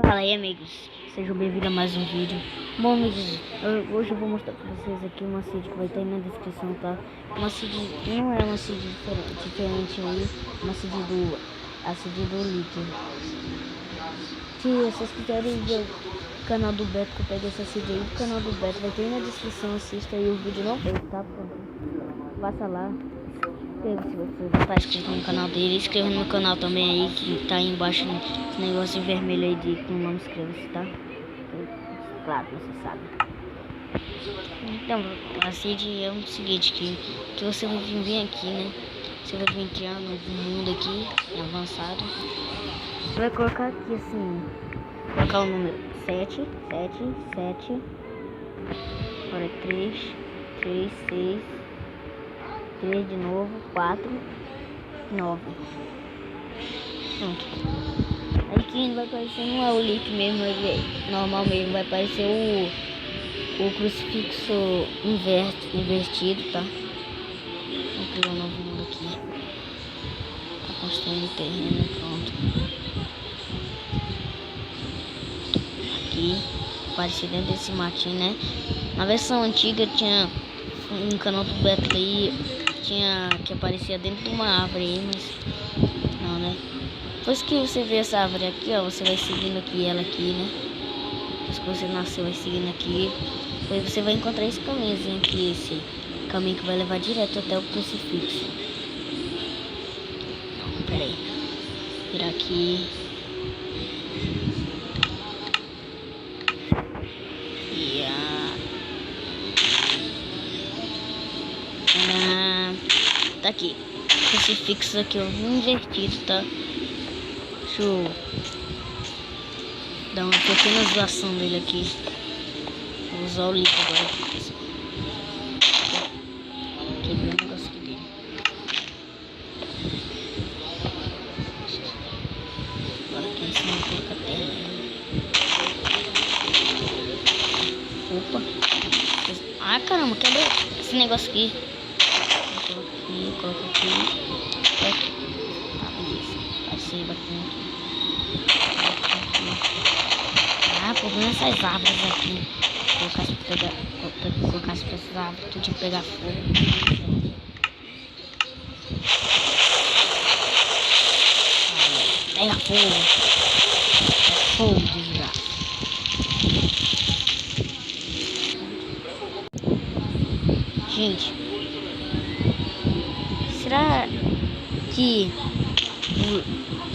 Fala aí, amigos, sejam bem-vindos a mais um vídeo. Bom, amigos, hoje eu vou mostrar pra vocês aqui uma seed que vai estar aí na descrição, tá? Uma seed, não é uma seed diferente aí, uma seed do líquido. Se vocês quiserem ver o canal do Beto, que eu peguei essa seed aí, o canal do Beto vai ter aí na descrição, assista aí o vídeo, não fez, tá? Passa lá. Se você não tá inscrito no canal dele, inscreva no meu canal também aí, que tá aí embaixo esse negócio vermelho aí de com o nome, inscreva-se, tá? Claro, você sabe. Então, a seed é o seguinte, que você vai vir aqui, né? Você vai vir entrar no mundo aqui, em avançado. Você vai colocar aqui assim, colocar o número 7, agora 3, 6, 3 de novo, 4, 9. Pronto. Aí que vai aparecer, não é o link mesmo, é normal mesmo, vai aparecer o crucifixo invertido, tá? Vou criar um novo mundo aqui. Tá construindo o terreno, pronto. Aqui, aparecer dentro desse matinho, né? Na versão antiga tinha um canal do Beto aí, tinha que aparecia dentro de uma árvore aí, mas não, né? Depois que você vê essa árvore aqui, ó, você vai seguindo aqui ela aqui, né? Depois que você nasceu, vai seguindo aqui. Depois você vai encontrar esse caminhozinho aqui, esse caminho que vai levar direto até o crucifixo. Não, pera aí. Virar aqui. Tá aqui, crucifixo aqui, ó, invertido, tá? Deixa eu dar uma pequena zoação dele aqui. Vou usar o líquido agora. Quebrei o negócio aqui dele. Agora aqui em cima eu vou colocar a terra. Opa! Ah, caramba, quebrou esse negócio aqui. Coloca aqui. Ah, beleza. Vai ser bacana aqui. Ah, o problema é essas árvores aqui. Colocasse pra essas árvores, tudo de pegar fogo. Pega fogo. Pega fogo, desgraça. Gente, será que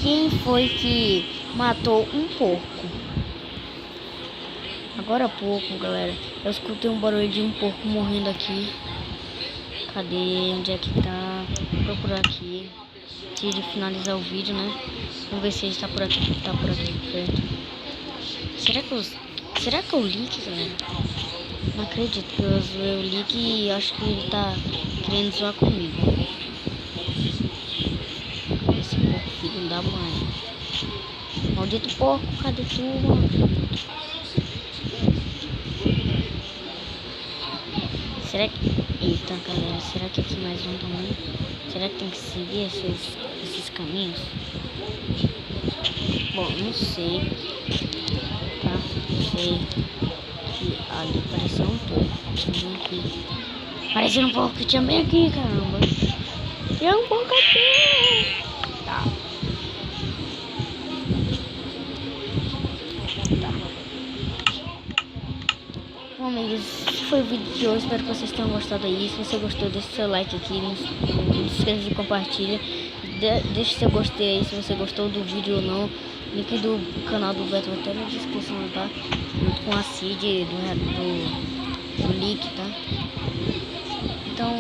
quem foi que matou um porco? Agora há pouco, galera, eu escutei um barulho de um porco morrendo aqui. Cadê? Onde é que tá? Vou procurar aqui. Antes de finalizar o vídeo, né? Vamos ver se ele tá por aqui. Tá por aqui perto. Será que é o Link, galera? Não acredito que eu zoei o Link e acho que ele tá querendo zoar comigo. Esse porco, filho da mãe. Maldito porco, cadê tu, mano? Será que... Eita, galera, será que aqui mais um também? Será que tem que seguir esses caminhos? Bom, não sei. Tá, não sei. Aqui, ali pareceu um porco. Aqui. Parecendo um porco que tinha bem aqui, caramba. Tinha um porco aqui. Tá. Bom, amigos, esse foi o vídeo de hoje. Espero que vocês tenham gostado aí. Se você gostou, deixe seu like aqui. Não se esqueça de compartilhar. Deixe seu gostei aí se você gostou do vídeo ou não. Link do canal do Beto vai estar na descrição, tá? Junto com a seed do link, tá? Então,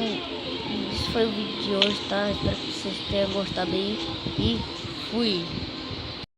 esse foi o vídeo de hoje, tá? Espero que vocês tenham gostado aí. E fui!